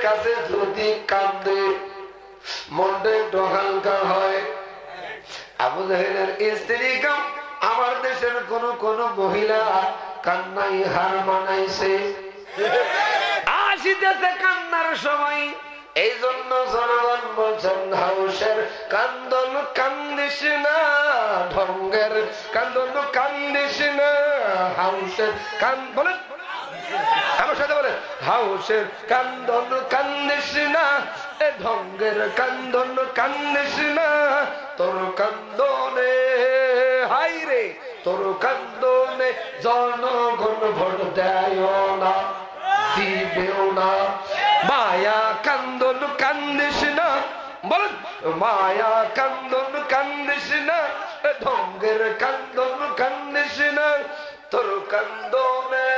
কাছে যদি কান্দে মনটা একটু হালকা হয়। আবু জাহেলের স্ত্রী কাম আমার দেশের কোন মহিলা কান্নাই হার মানাইছে, আসিতেছে কান্নার সময়। এই জন্য জনগণ বলছেন হাউসের কান্দন কান্দিস না, ঢঙ্গের কান্দন কান্দিস না, হাউসের কান বলেন আমার সাথে বলেন, হাউসের কান্দন কান্দিস না, এ ঢঙ্গের কান্দন কান্দিস না, তোর কান্দনে হাই রে তোর কান্দনে জনগণ ভোট দেয় না, দিবেও না। মায়া কান্দন কান্দিস না, বলেন মায়া কান্দন কান্দিস না, ঢঙ্গের কান্দন কান্দিস না, তোর কান্দনে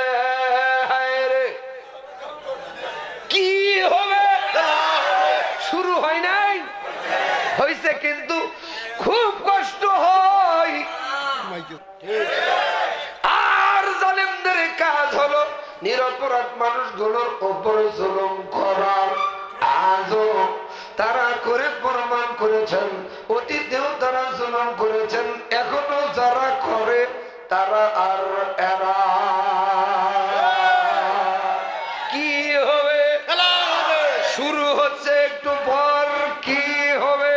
হায় রে কি হবে। শুরু হয় নাই, হয়েছে কিন্তু খুব কষ্ট হয়। আর জালেমদের কাজ হলো নিরপরাধ মানুষগুলোর উপর জুলুম করা। আজও তারা করে প্রমাণ করেছেন, অতীতেও তারা জুলুম করেছেন, এখনো যারা করে তারা আর এরা কি হবে। শুরু হচ্ছে একটু পর কি হবে।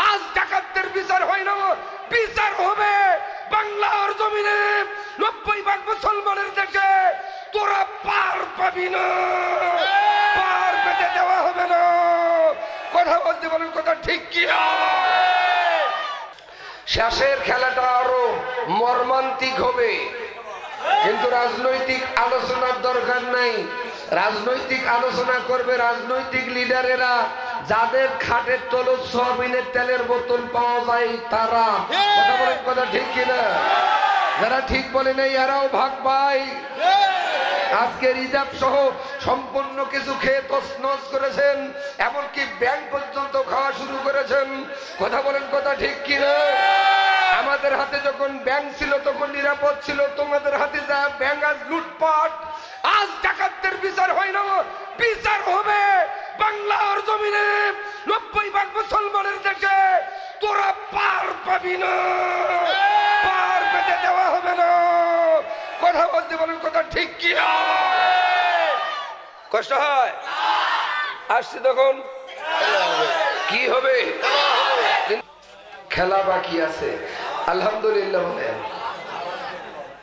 আজ ডাকাতদের বিচার হয় না, বিচার হবে বাংলার জমিনে। 90% মুসলমানের দেশে তোরা পার পাবি না, পার পেতে দেওয়া হবে না। কথা বলতে বলেন কথা ঠিক কি না। শেষের খেলাটা আরো মর্মান্তিক হবে, কিন্তু রাজনৈতিক আলোচনার দরকার নাই। রাজনৈতিক আলোচনা করবে রাজনৈতিক লিডারেরা, যাদের খাটের তলে সয়াবিনের তেলের বোতল পাওয়া যায় তারা। কথা বলেন কথা ঠিক কিনা। যারা ঠিক বলে নাই এরাও ভাগ পায়। আজকে রিজার্ভ সহ সম্পূর্ণ কিছু খেয়ে তছনছ করেছেন, এমনকি ব্যাংক পর্যন্ত খাওয়া শুরু করেছেন। কথা বলেন কথা ঠিক কিনা। আমাদের হাতে যখন ব্যাংক ছিল তখন নিরাপদ ছিল, তোমাদের হাতে যা ব্যাংক আজ লুটপাট। আজ ডাকাতদের বিচার হয় না, বিচার হবে বাংলার জমিনে। 90% মুসলমানের দেশে তোরা পার পাবি না, পার পেতে দেওয়া হবে না। কথা বলতে বলেন কথা ঠিক কি। কষ্ট হয় আসছে তখন কি হবে, খেলা বাকি আছে। আলহামদুলিল্লাহ বলেন।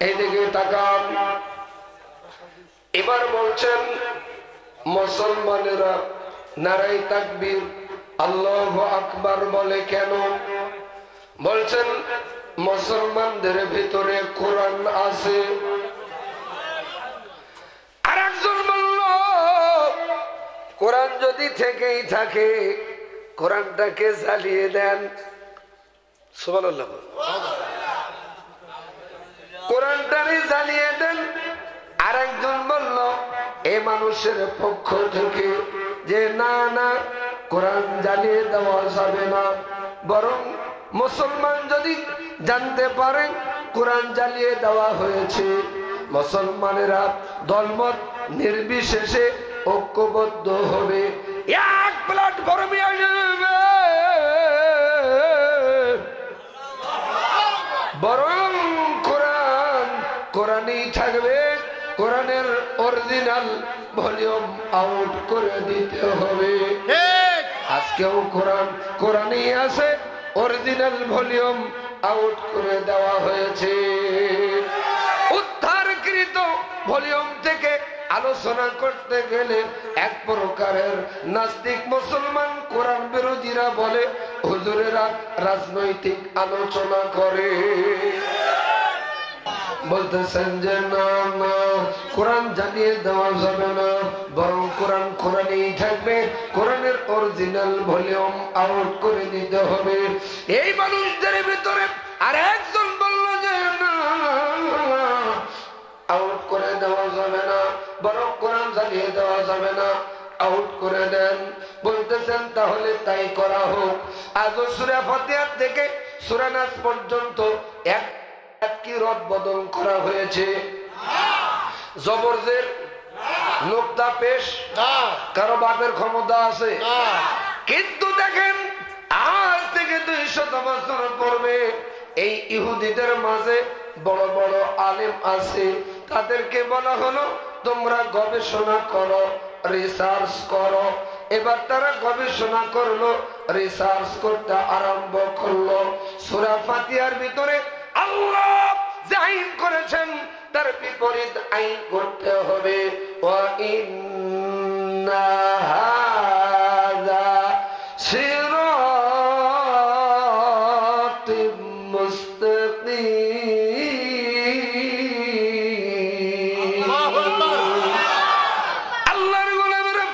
এইদিকে তাকান। এবার বলছেন মুসলমানেরা নারায়ে তাকবীর আল্লাহু আকবার বলে কেন? বলছেন মুসলমানদের ভিতরে কোরআন আছে। আর একজন বলল কোরআন যদি থেকেই থাকে কোরআনটাকে জ্বালিয়ে দেন। সুবহানাল্লাহ। কোরআনটাকে জ্বালিয়ে দেন। আর একজন বলল এ মানুষের পক্ষ থেকে যে না না কোরআন জ্বালিয়ে দেওয়া যাবে না, বরং মুসলমান যদি জানতে পারেন কোরআন জ্বালিয়ে দেওয়া হয়েছে, মুসলমানেরা দলমত নির্বিশেষে ঐক্যবদ্ধ হবে, এক প্ল্যাটফর্মে আসবে। বরং কোরআনই থাকবে, কোরআনের অরিজিনাল ভলিউম আউট করে দিতে হবে। আজকেও কোরআনই আছে, অরিজিনাল ভলিউম আউট করে দেওয়া হয়েছে। উদ্ধারকৃত ভলিউম থেকে আলোচনা করতে গেলে এক প্রকারের নাস্তিক মুসলমান কোরআন বিরোধীরা বলে হুজুরেরা রাজনৈতিক আলোচনা করে। বলতেছেন যে না না কোরআন জানিয়ে দেওয়া যাবে না, বরং কোরআনই থাকবে, কোরআনের অরিজিনাল ভলিউম আউট করে দিতে হবে। এই মানুষদের ভিতরে আর একজন বলল যে না আউট করে দেওয়া যাবে না, বরং কোরআন জানিয়ে দেওয়া যাবে না, আউট করে দেন। বলতেছেন তাহলে তাই করা হোক। আজ সূরা ফাতিহা থেকে সূরা নাস পর্যন্ত কি রদ বদল করা হয়েছে। জবরজের নোকতা পেশ কারো বাপের ক্ষমতা আছে, কিন্তু দেখেন আজ থেকে 200 বছর পূর্বে এই ইহুদিদের মাঝে বড় বড় আলেম আছে, তাদেরকে বলা হলো তোমরা গবেষণা করো, রিসার্চ করো। এবার তারা গবেষণা করলো, রিসার্চ করতে আরম্ভ করলো। সূরা ফাতিহার ভিতরে আল্লাহ যে আইন করেছেন তার বিপরীত আইন করতে হবে। ওয়া ইন্না হাযা সিরাতুম মুস্তাকিম। আল্লাহর গোলামেরা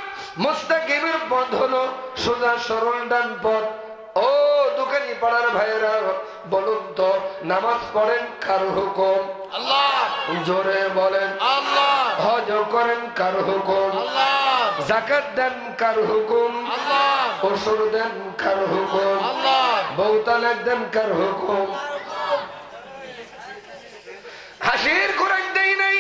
মুস্তাকিমের পথ হলো সোজা সরল ডান পথ। ও দোকানি পাড়ার ভাইয়েরা বলুন তো, নামাজ পড়েন কার হুকুম? আল্লাহ। জোরে বলেন আল্লাহ। হজ করেন কার হুকুম? আল্লাহ। যাকাত দেন কার হুকুম? আল্লাহ। ওসর দেন কার হুকুম? আল্লাহ। বউ তালাক দেন কার হুকুম? হাসির খোরাক দেই নাই।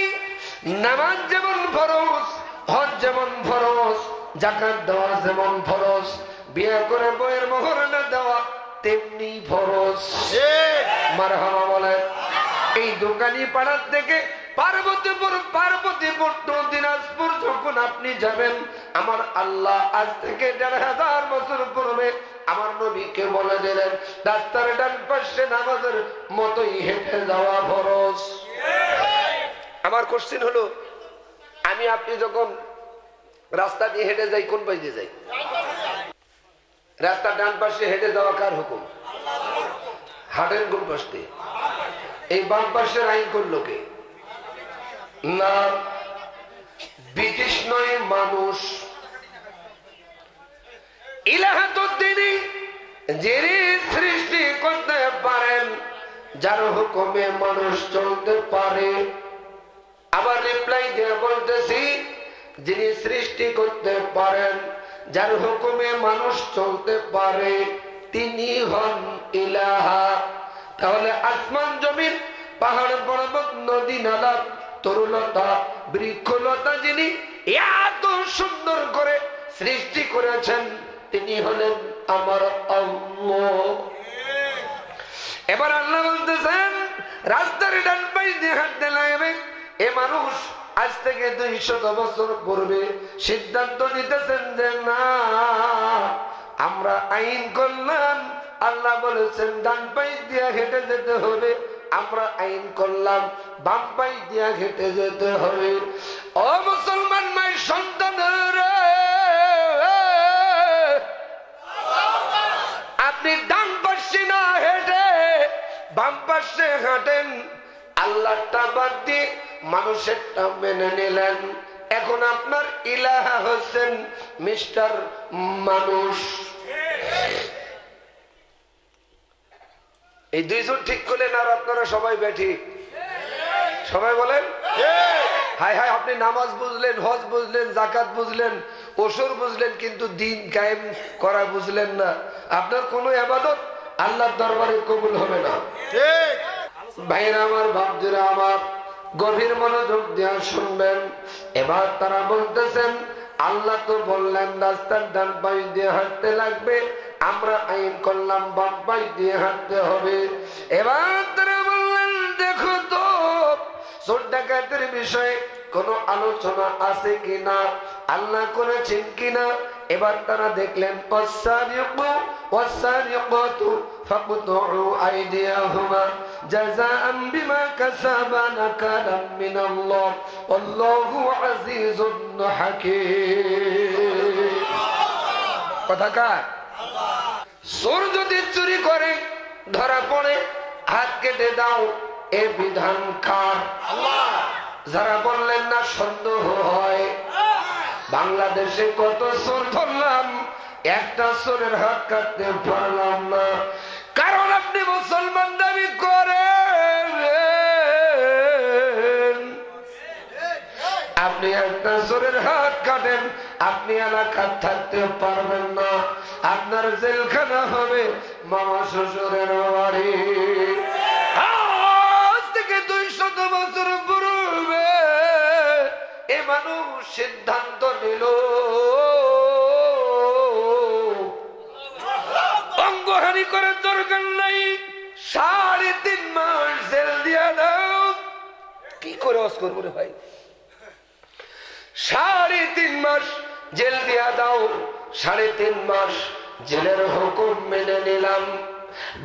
নামাজ যেমন ফরজ, হজ যেমন ফরজ, যাকাত দেওয়া যেমন ফরজ, বিয়ে করে বইয়ের মোহর না দেওয়া তেমনি ফরজ। মারহাবা বলেন। এই দোকানি পাড়ার থেকে পার্বতীপুর দিনাজপুর যখন আপনি যাবেন, আমার আল্লাহ আজ থেকে 1500 বছর পূর্বে আমার নবীকে বলে দিলেন রাস্তার ডান পাশে নামাজের মতোই হেঁটে যাওয়া ফরজ। আমার কোশ্চেন হলো, আমি আপনি যখন রাস্তা দিয়ে হেঁটে যাই কোন পাশ দিয়ে যাই? রাস্তা ডান পাশে হেঁটে যাওয়া কার হুকুম? হাটেন কোন পাশ দিয়ে? এই বাম পাশের আইন করলো কে? না, ব্রিটিশ নয়, মানুষ। ইলাহা তো তিনি যিনি সৃষ্টি করতে পারেন, যার হুকুমে মানুষ চলতে পারে। আবার রিপ্লাই দিয়ে বলতেছি, যিনি সৃষ্টি করতে পারেন, যার হুকুমে মানুষ চলতে পারে, তিনি হন ইলাহা। তাহলে আসমান জমিন, পাহাড় পর্বত, নদী নালা, তরুলতা, বৃক্ষলতা যিনি এত সুন্দর করে সৃষ্টি করেছেন, তিনি হলেন আমার আল্লাহ। এবার আল্লাহ বলতেছেন রাস্তার ডান পাশ দিয়ে হাঁটতে লাগবে। এ মানুষ আজ থেকে 200 বছর পূর্বে সিদ্ধান্ত নিতেছেন যে না, আমরা আইন করলাম, আল্লাহ বলেছেন ডান পাশ দিয়ে হেঁটে যেতে হবে, আমরা আইন করলাম বাম পাশ দিয়ে হেঁটে যেতে হবে। ও মুসলমান মায়ের সন্তানেরা, আপনি ডান পাশে না হেঁটে বাম পাশে হাঁটেন। আল্লাহটা বাদ দিয়ে মানুষেরটা মেনে নিলেন। এখন আপনার ইলাহা হচ্ছেন মিস্টার মানুষ। এই দুইজন ঠিক করলেন আর আপনারা সবাই বেঠিক। সবাই বলেন হাই হাই। আপনি নামাজ বুঝলেন, হজ বুঝলেন, যাকাত বুঝলেন, ওসর বুঝলেন, কিন্তু দিন কায়েম করা বুঝলেন না। আপনার কোন ইবাদত আল্লাহর দরবারে কবুল হবে না। ভাইরা আমার, ভাবজিরা আমার, গভীর মনোযোগ দিয়ে শুনবেন। এবার তারা বলতেছেন আল্লাহ তো বললেন রাস্তার ডান পাশ দিয়ে হাঁটতে লাগবে, আমরা আইন করলাম বাম পাশ দিয়ে হাঁটতে হবে। এবার তারা বললেন দেখো তো চোর ডাকাতের বিষয়ে কোন আলোচনা আছে কিনা, আল্লাহ করেছেন কিনা। এবার তারা দেখলেন ওয়াসারিকু ওয়াসারিকাতু ফাকতুউ আইদিয়াহুমা জাযাআন বিমা কাসাবা নাকালাম মিনাল্লাহ আল্লাহু আজিজুন হাকীম। কথা কার? চোর যদি চুরি করে ধরা পড়ে হাত কেটে দাও, এ বিধান কার? আল্লাহ। যারা বললেন না সন্দেহ হয়, বাংলাদেশে কত চোর ধরলাম, একটা চোরের হাত কাটতে পারলাম না, কারণ আপনি মুসলমান দাবি করেন। আপনি একটা চোরের হাত কাটেন, আপনি এলাকা থাকতে পারবেন না, আপনার জেলখানা হবে মামা শ্বশুরের বাড়ি। আজ থেকে 200 বছর পূর্বে এবার মানুষ সিদ্ধান্ত নিল অঙ্গহানি করার দরকার নাই, 3.5 মাস জেল দিয়া দাও। কি করে ওয়াজ করবো রে ভাই? 3.5 মাস জেল দিয়া দাও। 3.5 মাস জেলের হুকুম মেনে নিলাম,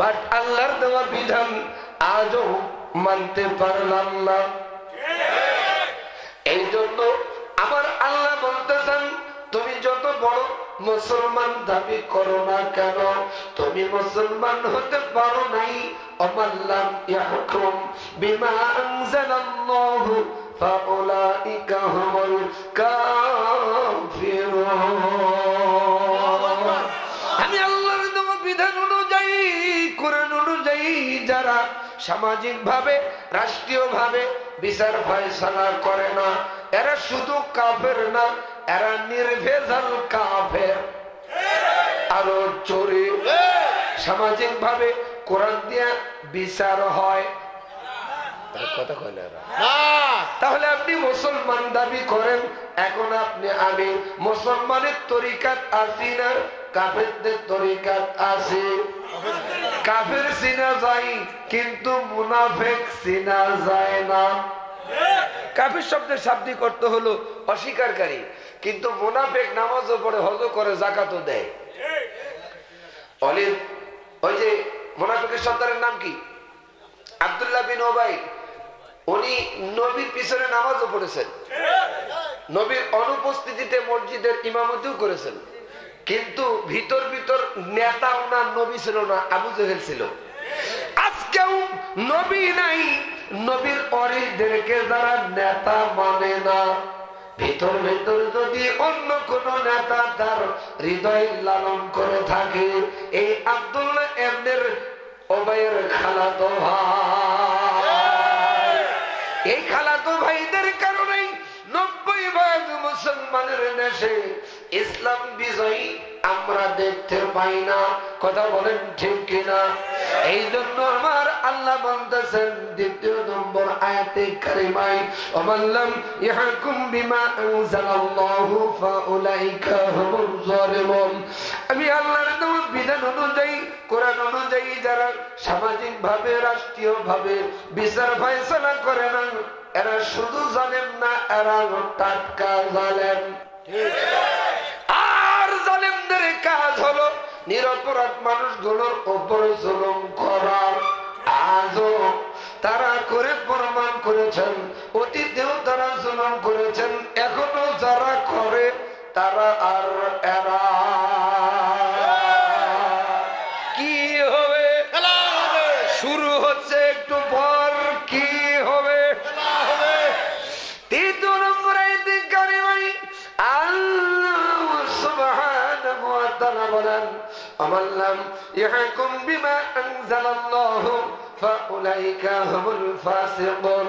বাট আল্লাহর দেওয়া বিধান আজও মানতে পারলাম না। এই জন্য আমার আল্লাহ বলতেছেন, তুমি যত বড় মুসলমান দাবি করো না কেন, তুমি মুসলমান হতে পারো নাই। অমাল্লাম ইয়াহকুম বিমা আনজালাল্লাহু ফাউলাইকা হুমুল কাফিরুন। আমি আল্লাহর দেওয়া বিধান অনুযায়ী, কোরআন অনুযায়ী যারা সামাজিক ভাবে, রাষ্ট্রীয় ভাবে বিচার ফয়সালা করে না, এরা শুধু কাফের না, এরা নির্ভেজাল কাফের। আরো জোরে, সামাজিক ভাবে কোরআন দিয়া বিচার হয়, কথা কয় না। তাহলে আপনি মুসলমান দাবি করেন, এখন আপনি আমি মুসলমানের তরিকাত আছি না কাফেরদের তরিকাত আছে? কাফের চিনা যায় কিন্তু মুনাফিক চিনা যায় না। কাফের শব্দের শাব্দিক অর্থ হলো অস্বীকারী, কিন্তু মুনাফিক নামাজও পড়ে, হজও করে, যাকাতও দেয়। ওই যে মুনাফিকের সর্দারের নাম কি? আব্দুল্লাহ বিন উবাই। উনি নবীর পিছনে নামাজও পড়েছেন, নবীর অনুপস্থিতিতে মসজিদের ইমামতিও করেছেন, কিন্তু ভিতর ভিতর নেতা ওনার নবী ছিল না, আবু জেহেল ছিল। আজকেও নবী নাই, নবীর পরেদেরকে যারা নেতা মানে না, ভিতর ভিতর যদি অন্য কোন নেতা তার হৃদয় লালন করে থাকে, এই আব্দুল্লাহ ইবনে উবাইয়ের খালাতো ভাই, এই খালাতো ভাইদের কারণেই 90% মুসলমানের দেশে ইসলাম বিজয়ী আমরা দেখতে পাই না। কথা বলেন ঠিক কিনা? এই জন্য আমার আল্লাহ বলতেছেন 2 নম্বর আয়াতে কারিমায়, ওয়াল্লাম ইয়াহকুম বিমা আনজালাল্লাহু ফাউলাইকা হুমুল যালিমুন। আমি আল্লাহর দেওয়া বিধান অনুযায়ী, কোরআন অনুযায়ী যারা সামাজিক ভাবে, রাষ্ট্রীয় ভাবে বিচার ফয়সালা করে না, এরা শুধু জালেম না, এরা টাটকা জালেম। আর জালেমদের কাজ হলো নিরপরাধ মানুষগুলোর উপরে জুলুম করা। আজও তারা করে প্রমাণ করেছেন, অতীতেও তারা জুলুম করেছেন, এখনো যারা করে তারা আর এরা। কি হবে? শুরু হচ্ছে একটু পর, কি হবে? 3 নম্বর আয়াতে কারিমায় আল্লাহ সুবহানাহু ওয়া তাআলা বলেন, আমাল্লাম ইয়াহকুম বিমা আনজালাল্লাহু ফাউলাইকা হুমুল ফাসিকুন।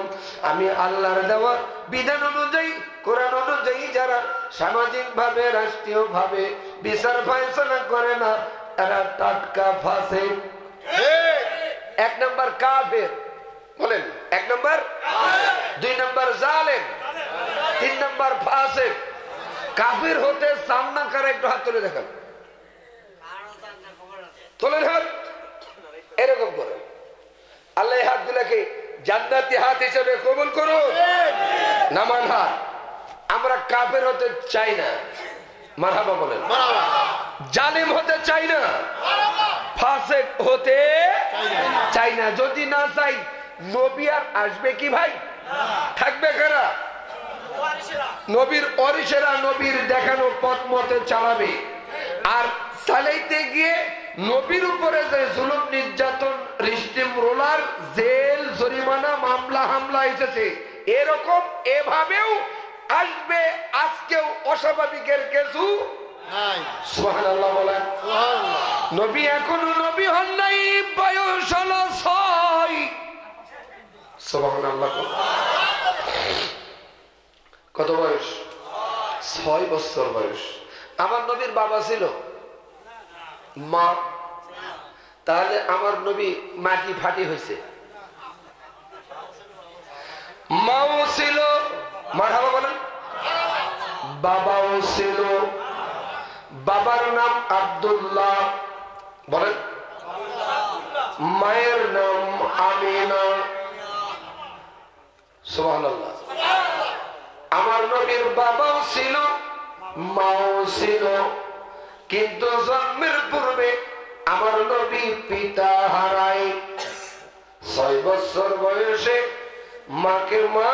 আমি আল্লাহর দেওয়া বিধান অনুযায়ী, কোরআন অনুযায়ী যারা সামাজিক ভাবে, রাষ্ট্রীয় ভাবে বিচার ফয়সালা করে না, এরা টাটকা ফাসিক। 1 নম্বর কাফের, বলেন 1 নম্বর, 2 নম্বর জালেম, 3 নম্বর ফাসিক। কাফের হতে চান না কারা? একটু হাত তুলে দেখেন, তোলেন হাত, এরকম করে। আল্লাহ হাত গুলাকে জান্নাতি হাত হিসেবে কবুল করুন। নামান হাত। আমরা কাফের হতে চাই না, মারহাবা বলেন। জালিম হতে চাই না, ফাসিক হতে চাই না। যদি না চাই, নবী আর আসবে কি ভাই? থাকবে কারা? নবীর ওয়ারিসেরা নবীর দেখানো পথ মতে চালাবে। আর চালাইতে গিয়ে নবীর উপরে যে জুলুম, নির্যাতন, রিস্টিম রোলার, জেল, জরিমানা, মামলা হামলা এসেছে, এরকম এভাবেও আসবে। আজকেও অস্বাভাবিকের কিছু নাই। সুবহানাল্লাহ বলেন। নবী এখনো নবী হন নাই, বয়স হলো 6। সুবহানাল্লাহ। কত বয়স? 6 বছর বয়স। আমার নবীর বাবা ছিল, মা। তাহলে আমার নবী মাটি ফাটি হয়েছে, মাও ছিল, মারহাবা বলেন। বাবাও ছিল। বাবার নাম আব্দুল্লাহ, বলেন। মায়ের নাম আমিনা। সুবহানাল্লাহ। আমার নবীর বাবাও ছিল, মাও ছিল, কিন্তু জন্মের পূর্বে আমার নবী পিতা হারায়। 6 বছর বয়সে মাকে মা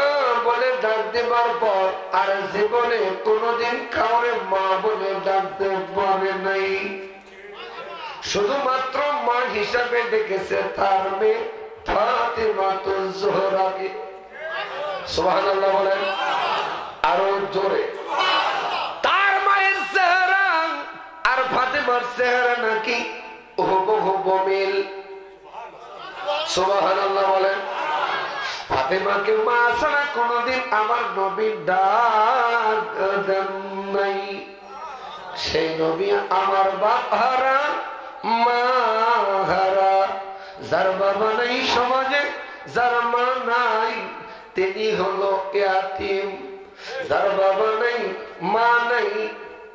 বলে ডাক দেবার পর আর জীবনে কোনদিন কাউরে মা বলে ডাকতে পারে নাই। শুধুমাত্র মা হিসাবে ডেকেছে তার মেয়ে ফাতেমাতুল জোহরাকে। সুবহানাল্লাহ বলেন আরো জোরে। তার মায়ের চেহারা আর ফাতেমার চেহারা নাকি হুবহু মিল। সুবহানাল্লাহ বলেন। ফাতেমাকে মা ছাড়া কোনদিন আমার নবী ডাক দেন নাই। সেই নবী আমার বাপ হারা, মা হারা। যার বাবা নাই সমাজে, যার মা নাই তিনি হলো ইয়াতীম। যার বাবা নাই, মা নাই,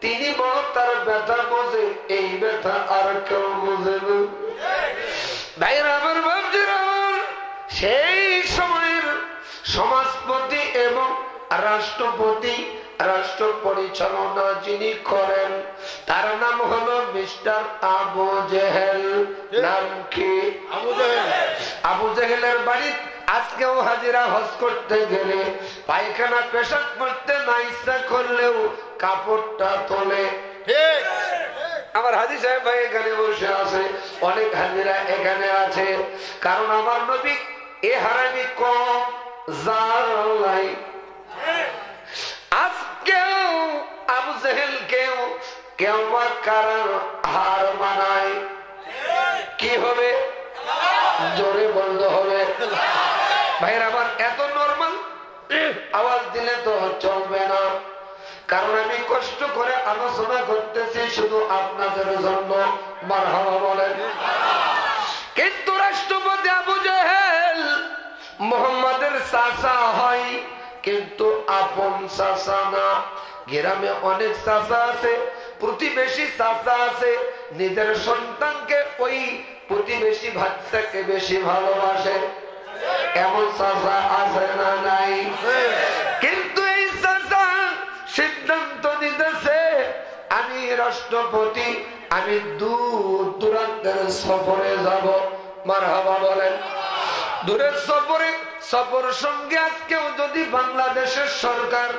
তিনি বড় তার ব্যথা বোঝে, এই ব্যথা আর কেউ বোঝে না। ভাইরা আমার, বাপজিরা আমার, সেই সময়ের সমাজপতি এবং রাষ্ট্রপতি, রাষ্ট্র পরিচালনা যিনি করেন তার নাম হলো মিস্টার আবু জেহেল। নাম কি? আবু জেহেলের বাড়ি আজকেও হাজিরা হজ করতে গেলে পায়খানা পেশাব করতে না ইচ্ছা করলেও কাপড়টা তোলে। আমার হাজি সাহেব ভাই এখানে বসে আছে, অনেক হাজিরা এখানে আছে, কারণ আমার নবী এ হারামি কম জালাই। আজকেও আবু জেহেল কেউ কেউ কারণ হার মানায়। কি হবে? জোরে বন্ধ হবে। ভাইয়ের আবার এত নরমাল আওয়াজ দিলে তো চলবে না, কারণ আমি কষ্ট করে আলোচনা করতেছি শুধু আপনাদের জন্য। মারহাবা বলেন। কিন্তু রাষ্ট্রপতি আবু জেহেল মুহাম্মাদের চাচা হয়, কিন্তু আপন চাচা না। গ্রামে অনেক চাচা আছে, প্রতিবেশী চাচা আছে, নিজের সন্তানকে ওই প্রতিবেশী বাচ্চাকে বেশি ভালোবাসে। এমন চাচা আছে না নাই? কিন্তু এই চাচা সিদ্ধান্ত নিতেছে আমি রাষ্ট্রপতি, আমি দূর দূরান্তের সফরে যাব। মারহাবা বলেন। দূরের সফরে, সফর সঙ্গে আজকেও যদি বাংলাদেশের সরকার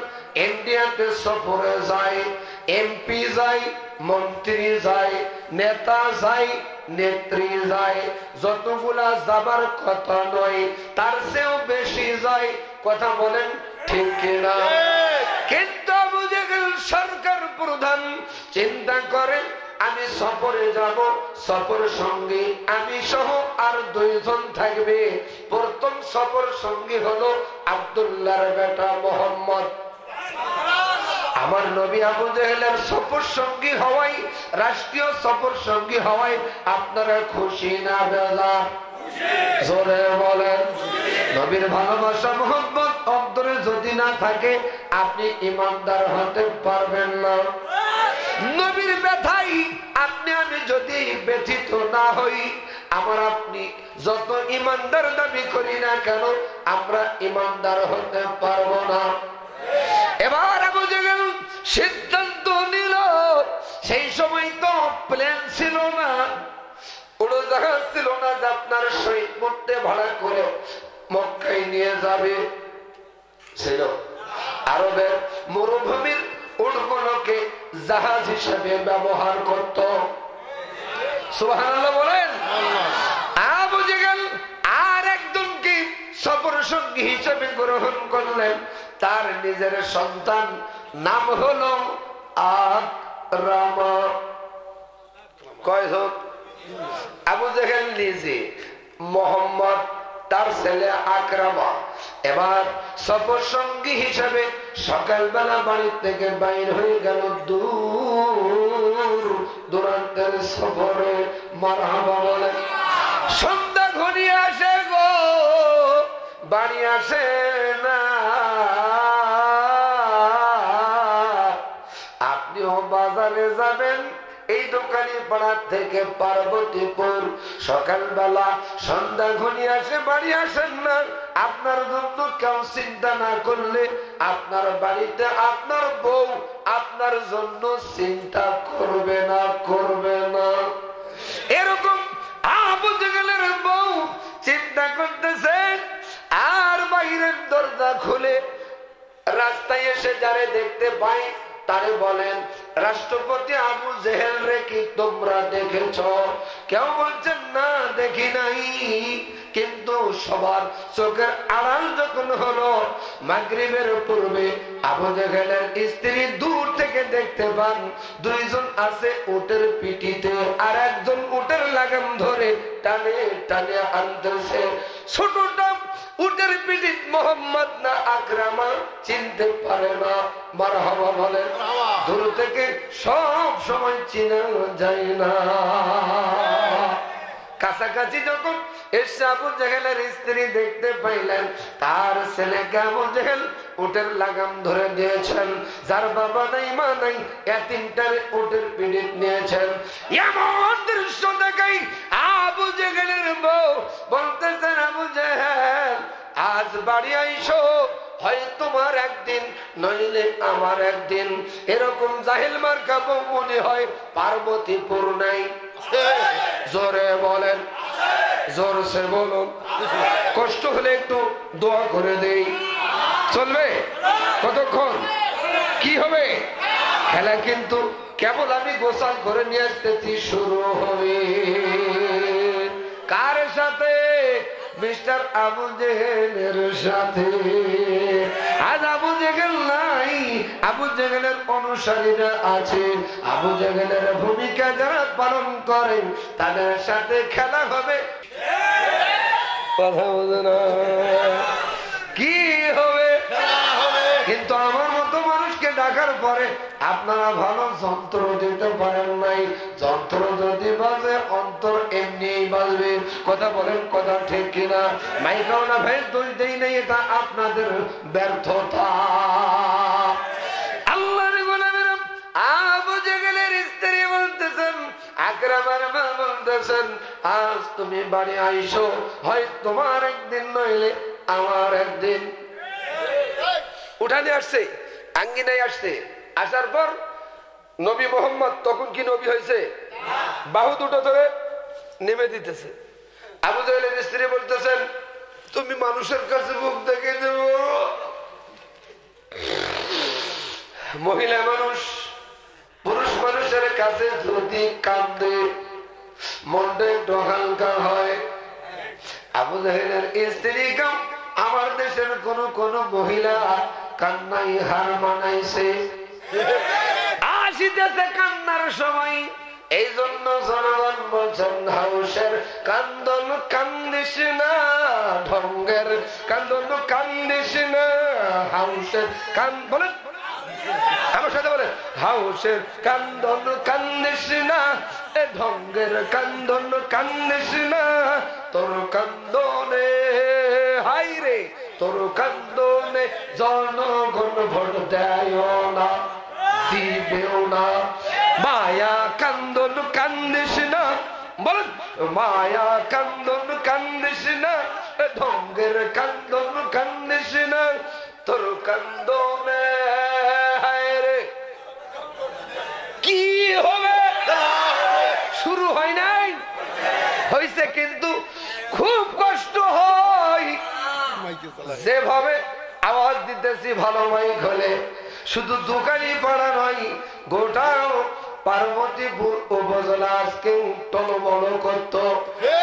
ইন্ডিয়াতে সফরে যায়, এমপি যায়, মন্ত্রী যায়, নেতা যায়, নেত্রী যায়, যতগুলা যাবার কথা নয় তার চেয়েও বেশি যায়। কথা বলেন ঠিক কিনা? কিন্তু আবু জেহেল সরকার প্রধান চিন্তা করে আমি সফরে যাব, সফর সঙ্গী আমি সহ আর 2 জন থাকবে। প্রথম সফর সঙ্গী হলো আব্দুল্লাহর বেটা মোহাম্মদ। আমার নবী আবু জেহেলের সফর সঙ্গী হওয়াই, রাষ্ট্রীয় সফর সঙ্গী হওয়াই আপনারা খুশি না বেজার? জোরে বলেন। নবীর ভালোবাসা মোহাম্মদ অন্তরে যদি না থাকে আপনি ইমানদার হতে পারবেন না। নবীর ব্যথাই আপনি আমি যদি ব্যথিত না হই, আমার আপনি যত ইমানদার দাবি করি না কেন আমরা ইমানদার হতে পারবো না। এবার আবু জেহেল সিদ্ধান্ত নিল, সেই সময় তো প্লেন ছিল না, উড়োজাহাজ ছিল না যে আপনার শহীদ মূর্তি ভাড়া করে মক্কায় নিয়ে যাবে। ছিল আরবের মরুভূমির উটগুলোকে জাহাজ হিসেবে ব্যবহার করত। সুবহানাল্লাহ বলেন। আবু জেহেল আর একজনকে সফর সঙ্গী হিসেবে গ্রহণ করলেন, তার নিজের সন্তান, নাম হলো আকরামা। কয়জন? আবু জেহেল নিজে, মোহাম্মদ, তার ছেলে আকরামা। এবার সফর সঙ্গী হিসেবে সকালবেলা বাড়ি থেকে বাইর হয়ে গেল দূর দূরান্তের সফরে। মারহাবা বলেন। সন্ধ্যা ঘনিয়ে আসে গো, বাড়ি আসে না। বাজারে যাবেন, এই দোকানি পাড়া থেকে পার্বতীপুর, সকালবেলা সন্ধ্যা ঘনিয়ে আসে বাড়ি আসেন না। আপনার জন্য কেউ চিন্তা না করলে আপনার বাড়িতে আপনার বউ আপনার জন্য চিন্তা করবে না, করবে না। এরকম আবু জেহেলের বউ চিন্তা করতেছে, আর বাইরের দরজা খুলে রাস্তায় এসে যারে দেখতে পাই তারে বলেন, রাষ্ট্রপতি আবু জেহেল রে কি তোমরা দেখেছ? কেউ বলছেন না, দেখি নাই। কিন্তু সবার চোখের আড়াল যখন হলো, মাগরিবের পূর্বে আবু জেহেলের স্ত্রী দূর থেকে দেখতে পান দুইজন আছে উটের পিঠিতে, আর একজন উটের লাগাম ধরে টানে টানে আনতেছে। ছোটটা উটের পিঠিত মোহাম্মদ না আকরামা চিনতে পারে না। মারহাবা বলেন। দূর থেকে সব সময় চিনা যায় না, কাছাকাছি যখন এসে আবু জেহেলের স্ত্রী দেখতে পাইলেন, তার ছেলেকে আবু জেহেল উটের লাগাম ধরে দিয়েছেন। যার বাবা নাই মা নাই, এতিমটারে উটের পিঠিত নিয়েছেন। এমন দৃশ্য দেখাই আবু জেহেলের বউ বলতেছেন, আবু জেহেল আজ বাড়ি আইসো, হয় তোমার একদিন নইলে আমার একদিন। এরকম জাহিল মার্কা বউ মনে হয় পার্বতীপুর নাই। জোরে বলেন, জোরসে বলুন। কষ্ট হলে একটু দোয়া করে দেই, চলবে? কতক্ষণ কি হবে? খেলা কিন্তু কেবল আমি গোসল করে নিয়ে আসতেছি, শুরু হবে। কার সাথে? মিস্টার আবু জেহেলের সাথে। আজ আবু জেহেল নাই, আবু জেহেলের অনুসারীরা আছে। আবু জেহেলের ভূমিকা যারা পালন করেন তাদের সাথে খেলা হবে। কথা বোঝে না? কি হবে? কিন্তু আমার মতো মানুষকে ডাকার পরে আপনারা ভালো যন্ত্র দিতে পারেন নাই। যন্ত্র যদি বাজে অন্তর এমনি বাজবে। কথা বলেন, কথা ঠিক কিনা? মাইকাওনা ভাই দোষ দেই নাই, এটা আপনাদের ব্যর্থতা। আল্লাহর গোলামেরা আবু জেহেলের স্ত্রী বলতেছেন, আকরামার মা বলতেছেন, আজ তুমি বাড়ি আইসো, হয় তোমার একদিন নইলে আমার একদিন। উঠানে আসছে, আঙ্গিনায় আসছে। আসার পর নবী মোহাম্মদ তখন কি নবী হয়েছে? বাহু দুটো ধরে নেমে দিতেছে। আবু জেহেলের স্ত্রী বলতেছেন, তুমি মানুষের কাছে মুখ দেখে দেব। মহিলা মানুষ পুরুষ মানুষের কাছে যদি কাঁদে মনটা একটু হালকা হয়। আবু জেহেলের স্ত্রী কাম আমার দেশের কোন কোন মহিলা কান্নাই হার মানাইছে, আসিতেছে কান্নার সময়। এই জন্য জনগণ বলছেন, হাউসের কান্দন কান্দিস না, ঢঙ্গের কান্দন কান্দিস না। হাউসের কান বলেন, আমার সাথে বলেন, হাউসের কান্দন কান্দিস না, এ ঢঙ্গের কান্দন কান্দিস না। তোর কান্দনে হাই রে, তোর কান্দনে জনগণ ভোট দেয় না, দিবেও না। মায়া কান্দন কান্দিস না, বলেন, মায়া কান্দন কান্দিস না, ঢঙ্গের কান্দন কান্দিস না। তোর কান্দনে হাই রে কি হবে? শুরু হয় নাই, হয়েছে, কিন্তু খুব কষ্ট হয়। যেভাবে আওয়াজ দিতেছি ভালো মাইক হলে শুধু দোকানি পাড়া নয়, গোটা পার্বতীপুর উপজেলা আজকে টলমল করত।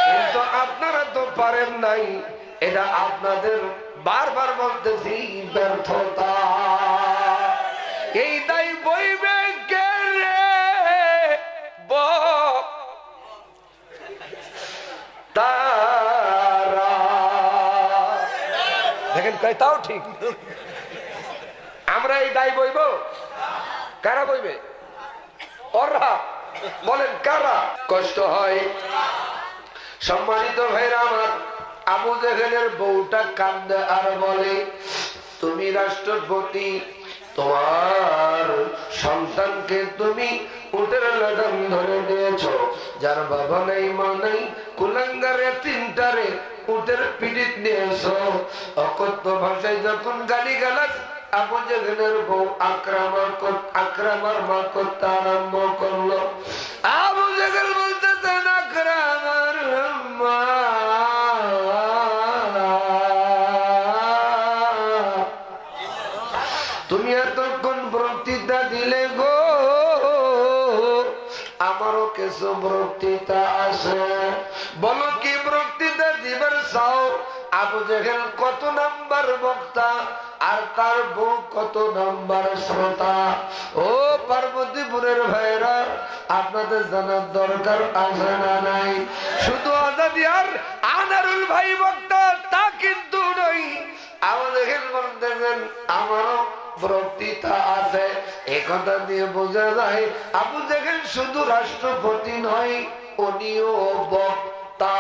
কিন্তু আপনারা তো পারেন নাই, এটা আপনাদের বারবার বলতেছি ব্যর্থতা। এই দায় বইবে কে রে? তারা দেখেন, তাও ঠিক। আমরা এই দায় বইব, কারা বইবে? ওরা বলেন, কারা? কষ্ট হয়। সম্মানিত ভাইরা আমার, আবু জেহেলের বউটা কান্দে আর বলে, তুমি রাষ্ট্রপতি, তোমার সন্তানকে তুমি উটের লাগাম ধরে দিয়েছো, যার বাবা নাই মা নাই কুলাঙ্গারে তিনটারে উটের পিঠিত নিয়েছো। অকথ্য ভাষায় যখন গালিগালাজ আবু জেহেলের বউ আকরামার মা করতে আরম্ভ করলো, আবু জেহেল বলতেছেন আকরামার মা, তুমি এতক্ষণ বক্তৃতা দিলে গো, আমারও কিছু বক্তৃতা আছে, বলো কি বক্তৃতা দিবার চাও? আবু জেহেল কত নাম্বার বক্তা আর তার বউ কত নাম্বার শ্রোতা। ও পার্বতীপুরের ভাইরা, আপনাদের জানার দরকার আছে না নাই? শুধু আজাদি আর আনারুল ভাই বক্তা তা কিন্তু নই। আবু জেহেল বলতেছেন আমারও বক্তৃতা আছে। একথা দিয়ে বোঝা যায় আবু জেহেল শুধু রাষ্ট্রপতি নয়, উনিও বক্তা।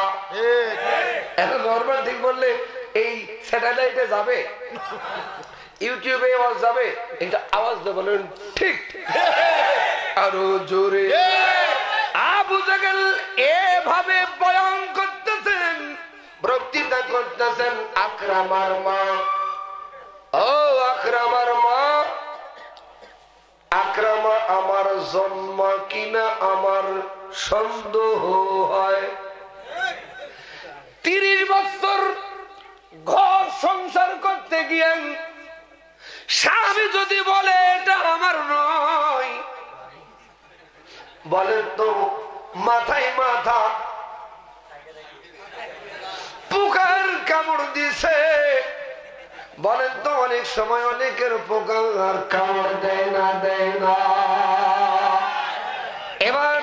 এখন নরমাল ঠিক বললে এই স্যাটেলাইটে যাবে, ইউটিউবে আওয়াজ যাবে, এটা আওয়াজ দিয়ে বলেন ঠিক, আরো জোরে। আবু জেহেল এভাবে বয়ান করতেছেন, বক্তৃতা করতেছেন, আকরামার মা, ও আকরামার মা, আকরামা আমার জন্ম কিনা আমার সন্দেহ হয়। 30 বছর ঘর সংসার করতে গিয়ে স্বামী যদি বলে এটা আমার নয়, বলেন তো মাথায় মাথা পোকার কামড় দিছে, বলেন তো অনেক সময় অনেকের পোকার কামড় দেয় না, দেয় না। এবার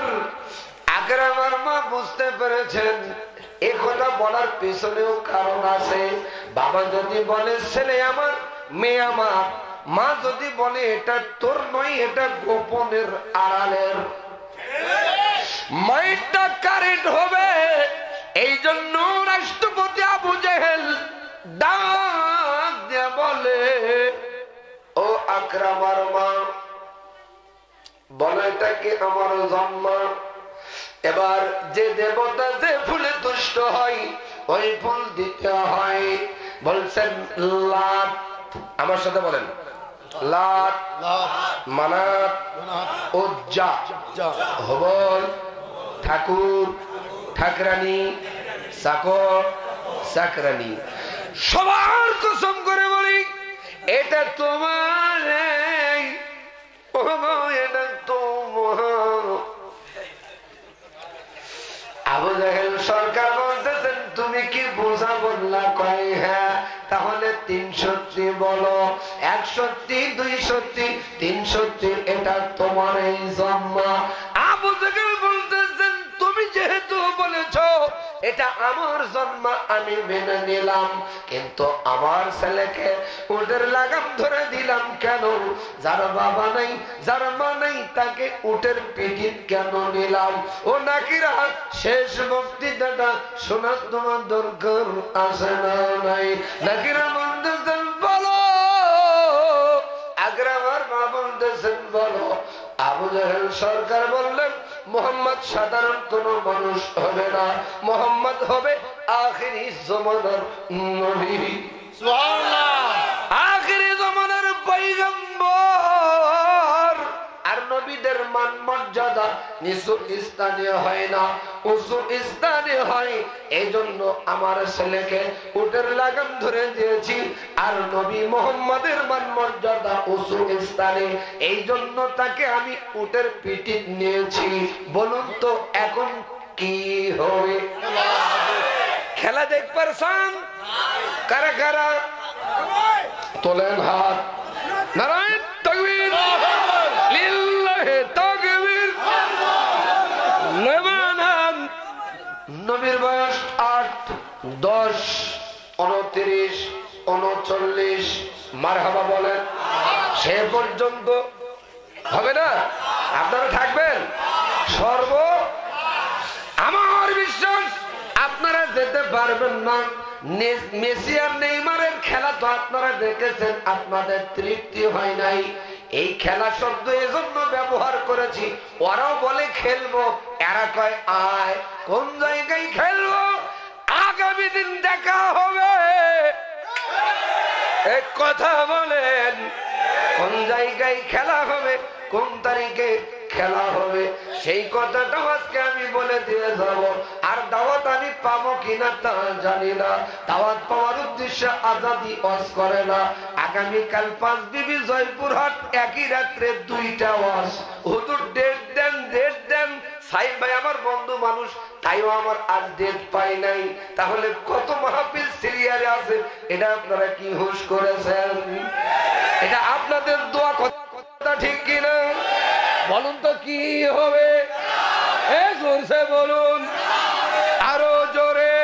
আকরামার মা বুঝতে পেরেছেন এ কথা বলার পেছনেও কারণ আছে। বাবা যদি বলে ছেলে আমার, মেয়ে আমার, মা যদি বলে এটা তোর নয়, এটা গোপনের আড়ালের, মাইন্ডটা কারেন্ট হবে। এই জন্য রাষ্ট্রপতি আবু জেহেল ডাক দিয়ে বলে, ও আকরামার মা, বলে এটা কি আমার জন্ম? এবার যে দেবতা যে ফুলে তুষ্ট হয় ওই ফুল দিতে হয়। বলছেন লাত, আমার সাথে বলেন, লাত, মানাত, উজ্জা, হবল, ঠাকুর, ঠাকরানি, চাকর, চাকরানি। সবার কসম করে বলি এটা তোমার, এটা তোমার। আবু জেহেল সরকার বলতেছেন তুমি কি বোঝা বললা? কয় হ্যাঁ। তাহলে 3 সত্যি বলো, 1 সত্যি, 2 সত্যি, 3 সত্যি, এটা তোমার এই জন্ম। আবু জেহেল বলতেছেন তুমি যেহেতু বলেছ এটা আমার জন্ম আমি মেনে নিলাম, কিন্তু আমার ছেলেকে উটের লাগাম ধরে দিলাম কেন? যার বাবা নাই, যার মা নাই, তাকে উটের পিঠিত কেন নিলাম? ও নাকিরা, শেষ বক্তৃতাটা শোনার তোমার দরকার আছে না নাই? নাকিরা বলতেছেন বলো, আকরামার মা বলতেছেন বলো। আবু জেহেল সরকার বললেন মোহাম্মদ সাধারণ কোন মানুষ হবে না, মোহাম্মদ হবে আখিরি জমানার নবী, সুবহানাল্লাহ, আখিরি জমানার পয়গম্বর। আর নবীদের মান মর্যাদা নিচু স্থানে হয় না, উঁচু স্থানে হয়। এই জন্য আমার ছেলেকে উটের লাগাম ধরে দিয়েছি, আর নবী মোহাম্মদের মান মর্যাদা উঁচু স্থানে, এই জন্য তাকে আমি উটের পিঠিত নিয়েছি। বলুন তো এখন কি হবে? খেলা দেখবার চান? কারা কারা তোলেন হাত। নারায়ণ তাকবীর, লিল্লাহি তাকবীর। নবীর বয়স 8, 10, 29, 39, মারহাবা বলেন। সে পর্যন্ত হবে না? আপনারা থাকবেন? আমার বিশ্বাস আপনারা যেতে পারবেন না। মেসি আর নেইমারের খেলা তো আপনারা দেখেছেন, আপনাদের তৃপ্তি হয় নাই। এই খেলা শব্দ এজন্য ব্যবহার করেছি, ওরাও বলে খেলবো, এরা কয় আয়। কোন জায়গায় খেলবো? আগামী দিন দেখা হবে। এক কথা বলেন, কোন জায়গায় খেলা হবে, কোন তারিখে খেলা হবে, সেই কথাটা আজকে আমি বলে দিয়ে যাব। আর দাওয়াত আমি পাবো কিনা তা জানি না। দাওয়াত পাওয়ার উদ্দেশ্যে আজাদি ওয়াজ করে না। আগামীকাল 5 বিবি জয়পুরহাট, একই রাত্রে 2টা ওয়াজ। হুজুর ডেট দেন, ডেট দেন। সাইদ ভাই আমার বন্ধু মানুষ, তাইও আমার আর ডেট পাই নাই। তাহলে কত মাহফিল সিরিয়ালে আছে, এটা আপনারা কি হুঁশ করেছেন? এটা আপনাদের দোয়া, কথা ঠিক কিনা বলুন তো? কি হবে? জোরসে বলুন, আরো জোরে।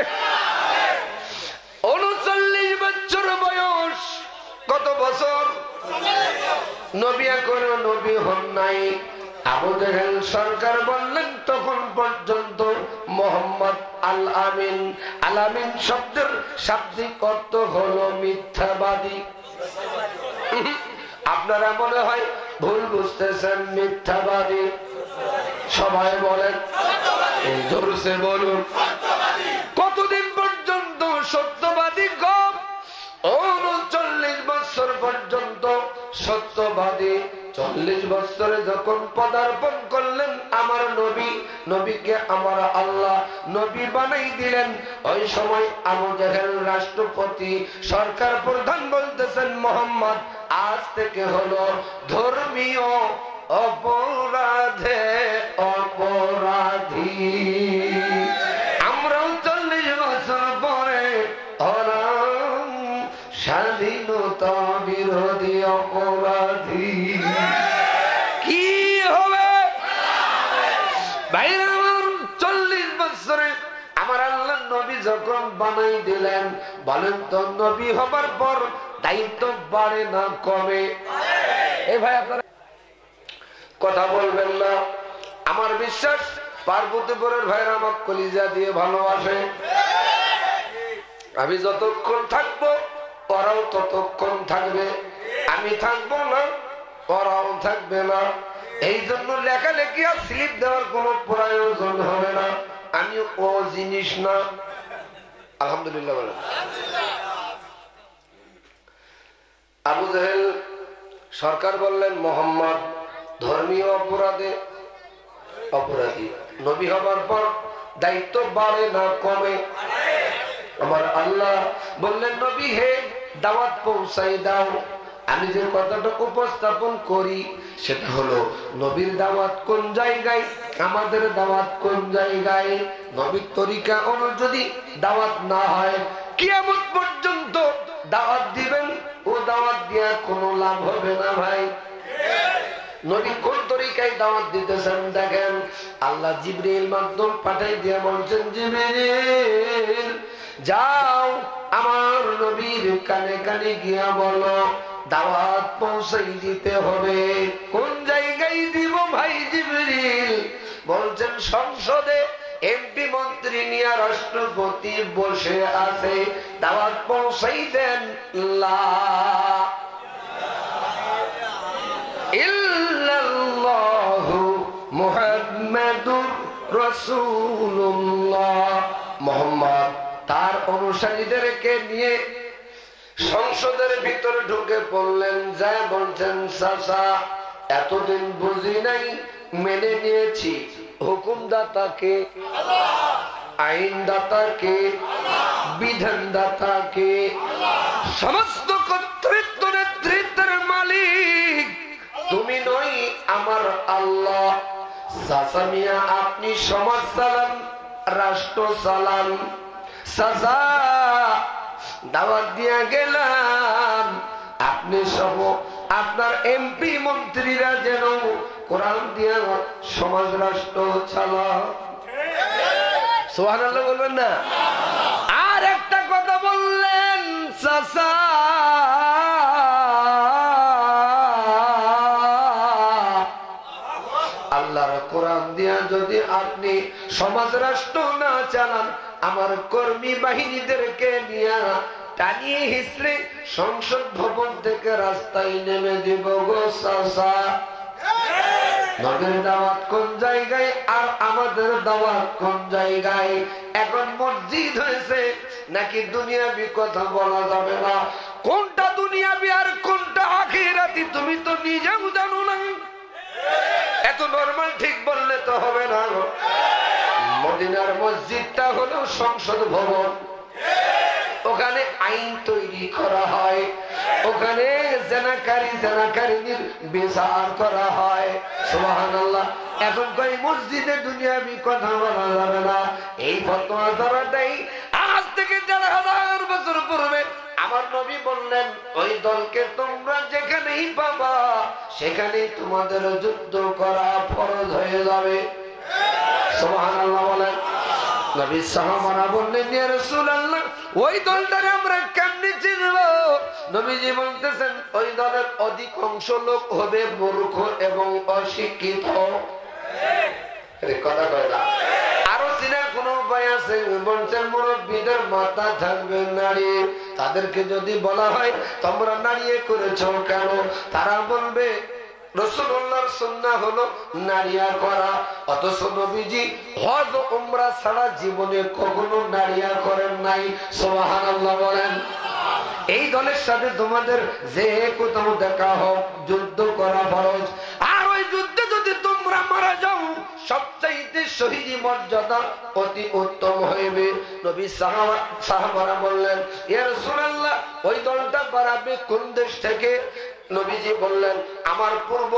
39 বছর বয়স। কত বছর? নবী এখনো নবী হন নাই। আবু জেহেল সরকার বললেন তখন পর্যন্ত মোহাম্মদ আল আমিন। আল আমিন শব্দের শাব্দিক অর্থ হলো মিথ্যাবাদী। আপনারা মনে হয় ভুল বুঝতেছেন, মিথ্যাবাদী। সবাই বলেন, জোরসে বলুন। কতদিন পর্যন্ত সত্যবাদী? গপ 39 বছর পর্যন্ত সত্যবাদী। 40 বছরে যখন পদার্পণ করলেন আমার নবী, নবীকে আমার আল্লাহ নবী বানাই দিলেন, ওই সময় আবু জেহেল রাষ্ট্রপতি, সরকার প্রধান বলতেছেন, মোহাম্মদ আজ থেকে হলো ধর্মীয় অপরাধে অপরাধী। আমরাও 40 বছর পরে হলাম স্বাধীনতা বিরোধী অপরাধী। কি হবে ভাইরা আমার? 40 বছরে আমার আল্লাহ নবী যখন বানাই দিলেন, বলেন তো নবী হবার পর দায়িত্ব বাড়ে না কমে? এই ভাই আপনারা কথা বলবেন না। আমার বিশ্বাস পার্বতীপুরের ভাইরা আমার কলিজা দিয়ে ভালোবাসে। আমি যতক্ষণ থাকবো ওরাও ততক্ষণ থাকবে। আমি থাকবো না, ওরাও থাকবে না। এই জন্য লেখালেখি আর স্লিপ দেওয়ার কোন প্রয়োজন হবে না। আমি ও জিনিস না। আলহামদুলিল্লাহ বলেন। আবু জেহেল সরকার বললেন, মোহাম্মদ ধর্মীয় অপরাধে অপরাধী। নবী হবার পর দায়িত্ব বাড়ে না কমে? আমার আল্লাহ বললেন, নবী হে, দাওয়াত পৌঁছাই দাও। আমি যে কথাটা উপস্থাপন করি সেটা হলো, নবীর দাওয়াত কোন জায়গায়, আমাদের দাওয়াত কোন জায়গায়। নবীর তরিকা অনুযায়ী দাওয়াত না হয়, কিয়ামত পর্যন্ত দাওয়াত দিবেন, ও দাওয়াত দিয়া কোনো লাভ হবে না ভাই। নবী কোন তরিকায় দাওয়াত দিতেছেন দেখেন। আল্লাহ জিবরিল মাধ্যম পাঠাই দিয়ে বলছেন, জিবরিল যাও আমার নবীর কানে কানে গিয়া বলো দাওয়াত পৌঁছাই দিতে হবে। কোন জায়গায় দিব ভাই জিবরিল? বলছেন সংসদে এমপি মন্ত্রী নিয়ে রাষ্ট্রপতি বসে আছে, দাওয়াত পৌঁছাই দেন। লা ইল্লাল্লাহু মুহাম্মাদুর রাসূলুল্লাহ। মুহাম্মদ তার অনুসারীদেরকে নিয়ে সংসদের ভিতরে ঢুকে পড়লেন। যা বলছেন, চাচা এতদিন বুঝি নাই, মেনে নিয়েছি। হুকুমদাতাকে, আইনদাতাকে, বিধানদাতাকে, সমস্ত কর্তৃত্ব নেতৃত্বের মালিক তুমি নই, আমার আল্লাহ। চাচা মিয়া আপনি সমাজ চালান, রাষ্ট্র চালান। চাচা দাওয়াত দিয়া গেলাম, আপনি সহ আপনার এমপি মন্ত্রীরা যেন কোরআন দিয়া সমাজ রাষ্ট্র চালান। সুবহানাল্লাহ বলবেন না? আর একটা কথা বললেন, চাচা আল্লাহর কোরআন দিয়া যদি আপনি সমাজ রাষ্ট্র না চালান, আমার কর্মী বাহিনীদেরকে নিয়ে টানিয়ে হিসড়ে সংসদ ভবন থেকে রাস্তায় নেমে দিব গো চাচা। নবীর দাওয়াত কোন জায়গায় আর আমাদের দাওয়াত কোন জায়গায়? এখন মসজিদ হয়েছে নাকি দুনিয়াবি কথা বলা যাবে না? কোনটা দুনিয়াবি আর কোনটা আখিরাতি তুমি তো নিজেও জানো না। এত নরমাল ঠিক বললে তো হবে না। মদিনার মসজিদটা হলো সংসদ ভবন, ওখানে আইন তৈরি করা হয়, ওখানে জেনাকারীর বিচার করা হয়। সুবহানাল্লাহ। এখন কই মসজিদে দুনিয়াবি কথা বলা যাবে না, এই ফতোয়া যারা দেয় আজ থেকে ১,৫০০ বছর পূর্বে আমার নবী বললেন ওই দলকে তোমরা যেখানেই পাবা সেখানেই তোমাদের যুদ্ধ করা ফরজ হয়ে যাবে। সুবহানাল্লাহ বলেন। নবী সাহাবারা বললেন ইয়া রাসূলুল্লাহ ওই দলটারে আমরা কেমনে চিনব? নবীজি বলতেছেন ওই দলের অধিকাংশ লোক হবে মূর্খ এবং অশিক্ষিত। কথা কয় না। আরো চিনার কোন উপায় আছে? বলছেন মুরব্বীদের মাথা থাকবে নাড়িয়ে। তাদেরকে যদি বলা হয় তোমরা নাড়িয়ে করেছো কেন, তারা বলবে রাসূলুল্লাহর সুন্নাহ হলো নাড়িয়া করা। অথচ নবীজি হজ উমরা ছাড়া জীবনে কখনো নাড়িয়া করেন নাই। সুবহানাল্লাহ বলেন। এই দলের সাথে তোমাদের যে কোথাও দেখা হোক যুদ্ধ করা ফরজ। আর ওই যুদ্ধে যদি তোমরা মারা যাও সবচাইতে শহীদি মর্যাদা অতি উত্তম হইবে। নবী সাহাবারা বললেন ইয়া রাসূলুল্লাহ ওই দলটা বাড়াবে কোন দেশ থেকে? নবীজি বললেন আমার পূর্ব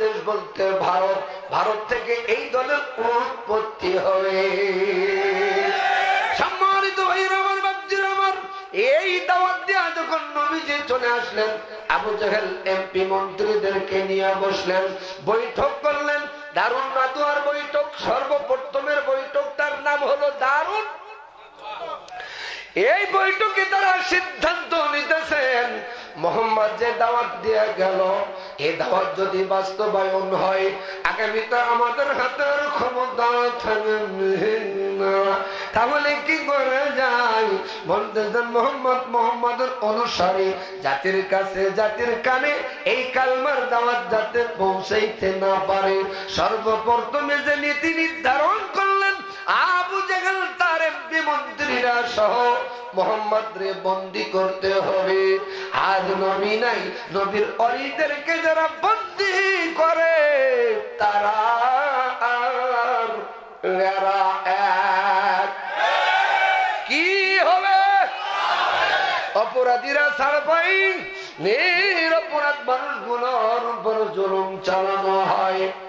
দেশ বলতে ভারত, ভারত থেকে এই দলের উৎপত্তি হবে। সম্মানিত ভাইরা আমার, বাপজিরা আমার, এই দাওয়াত দিয়া যখন নবীজি চলে আসলেন আবু জাহেল এমপি মন্ত্রীদেরকে নিয়ে বসলেন, বৈঠক করলেন। দারুন নাদুয়ার বৈঠক, সর্বপ্রথমের বৈঠকটার নাম হলো দারুন। এই বৈঠকে তারা সিদ্ধান্ত নিতেছেন মোহাম্মদ যে দাওয়াত দিয়ে গেল এই দাওয়াত যদি বাস্তবায়ন হয় আগামীতে আমাদের হাতের ক্ষমতা থাকবে না, তাহলে কি করে যায়? বলতেছেন মোহাম্মদের অনুসারী জাতির কাছে জাতির কানে এই কালমার দাওয়াত যাতে পৌঁছাইতে না পারে সর্বপ্রথমে যে নীতি নির্ধারণ করলেন আবু জাহেল তার এমপি মন্ত্রীরা সহ মোহাম্মদ রে বন্দী করতে হবে। আজ নবী নাই, নবীর অলিদেরকে যারা বন্দী করে তারা আর কি হবে? অপরাধীরা ছাড় পাই, নিরপরাধ মানুষগুলোর উপর জুলুম চালানো হয়।